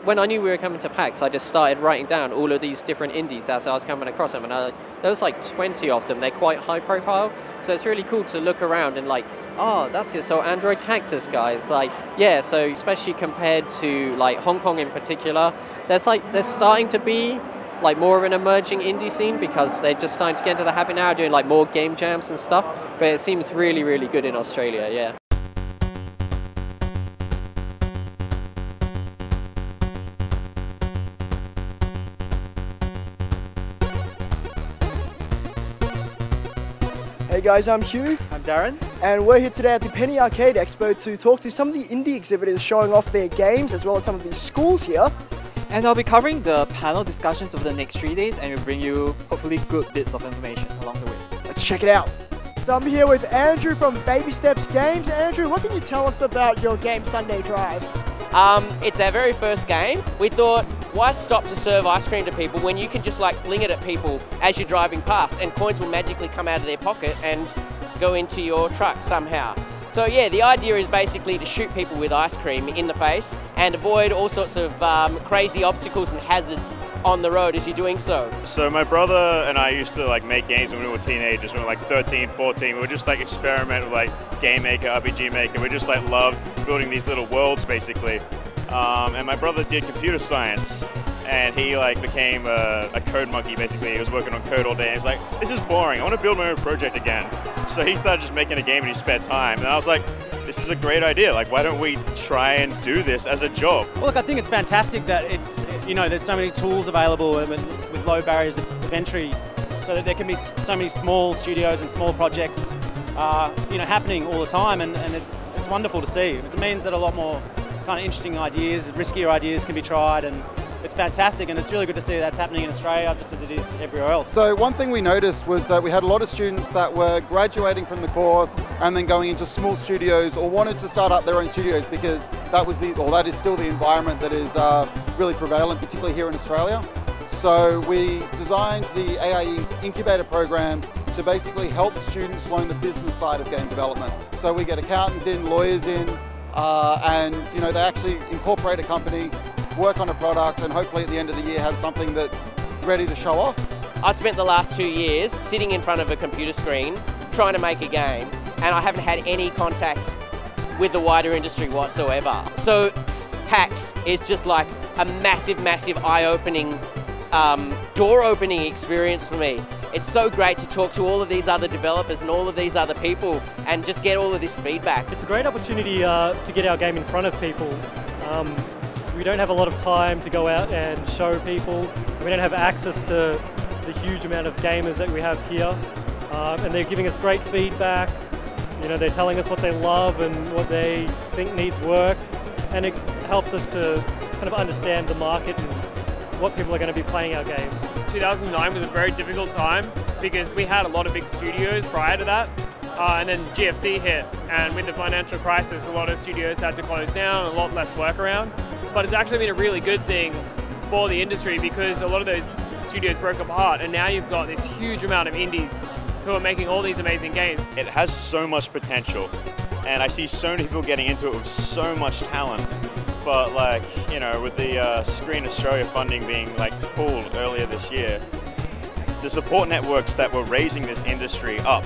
when I knew we were coming to PAX, I just started writing down all of these different indies as I was coming across them, and there was like 20 of them. They're quite high profile, so it's really cool to look around and like, oh, that's it. So Android Cactus guys, like, yeah. So especially compared to like Hong Kong in particular, there's starting to be like more of an emerging indie scene because they're just starting to get into the habit now, doing like more game jams and stuff. But it seems really, really good in Australia, yeah. Hey guys, I'm Hugh. I'm Darren. And we're here today at the Penny Arcade Expo to talk to some of the indie exhibitors showing off their games, as well as some of the schools here. And I'll be covering the panel discussions over the next 3 days, and we'll bring you hopefully good bits of information along the way. Let's check it out. So I'm here with Andrew from Baby Steps Games. Andrew, what can you tell us about your game Sundae Drive? It's our very first game. We thought, why stop to serve ice cream to people when you can just like fling it at people as you're driving past and coins will magically come out of their pocket and go into your truck somehow. So yeah, the idea is basically to shoot people with ice cream in the face and avoid all sorts of crazy obstacles and hazards on the road as you're doing so. So my brother and I used to like make games when we were teenagers, when we were like 13, 14. We would just like experiment with like Game Maker, RPG Maker. We just like loved building these little worlds basically. And my brother did computer science and he like became a code monkey basically. He was working on code all day and he's like, this is boring, I want to build my own project again. So he started just making a game in his spare time and I was like, this is a great idea, like why don't we try and do this as a job? Well, look, I think it's fantastic that it's, you know, there's so many tools available with low barriers of entry so that there can be so many small studios and small projects you know, happening all the time and it's wonderful to see. It means that a lot more kind of interesting ideas, riskier ideas can be tried and it's fantastic and it's really good to see that's happening in Australia just as it is everywhere else. So one thing we noticed was that we had a lot of students that were graduating from the course and then going into small studios or wanted to start up their own studios because that was that is still the environment that is really prevalent, particularly here in Australia. So we designed the AIE Incubator program to basically help students learn the business side of game development. So we get accountants in, lawyers in, and you know, they actually incorporate a company, work on a product, and hopefully at the end of the year have something that's ready to show off. I spent the last 2 years sitting in front of a computer screen trying to make a game and I haven't had any contact with the wider industry whatsoever. So PAX is just like a massive, massive eye-opening, door-opening experience for me. It's so great to talk to all of these other developers and all of these other people and just get all of this feedback. It's a great opportunity to get our game in front of people. We don't have a lot of time to go out and show people. We don't have access to the huge amount of gamers that we have here. And they're giving us great feedback. You know, they're telling us what they love and what they think needs work. And it helps us to kind of understand the market and what people are going to be playing our game. 2009 was a very difficult time because we had a lot of big studios prior to that. And then GFC hit, and with the financial crisis, a lot of studios had to close down, a lot less work around. But it's actually been a really good thing for the industry because a lot of those studios broke apart, and now you've got this huge amount of indies who are making all these amazing games. It has so much potential, and I see so many people getting into it with so much talent. But like, you know, with the Screen Australia funding being like pulled earlier this year, the support networks that were raising this industry up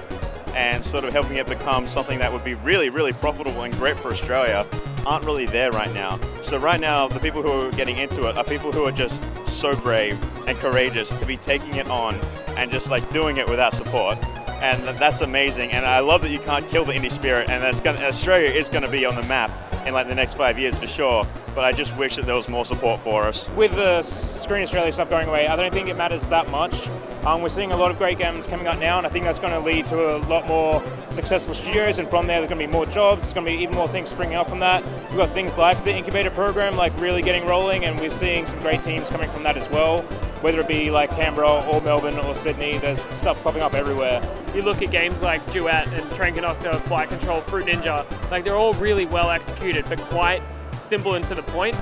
and sort of helping it become something that would be really, really profitable and great for Australia aren't really there right now. So right now, the people who are getting into it are people who are just so brave and courageous to be taking it on and just like doing it without support. And that's amazing. And I love that you can't kill the indie spirit, and Australia is going to be on the map in like the next 5 years for sure. But I just wish that there was more support for us. With the Screen Australia stuff going away, I don't think it matters that much. We're seeing a lot of great games coming out now, and I think that's going to lead to a lot more successful studios, and from there there's going to be more jobs, there's going to be even more things springing up from that. We've got things like the incubator program like really getting rolling, and we're seeing some great teams coming from that as well. Whether it be like Canberra or Melbourne or Sydney, there's stuff popping up everywhere. You look at games like Duet and Train Conductor, Flight Control, Fruit Ninja, like they're all really well executed, but quite simple and to the point.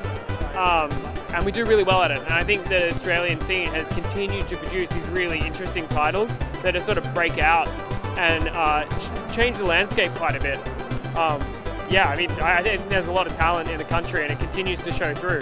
And we do really well at it. And I think the Australian scene has continued to produce these really interesting titles that are sort of break out and change the landscape quite a bit. Yeah, I mean, I think there's a lot of talent in the country and it continues to show through.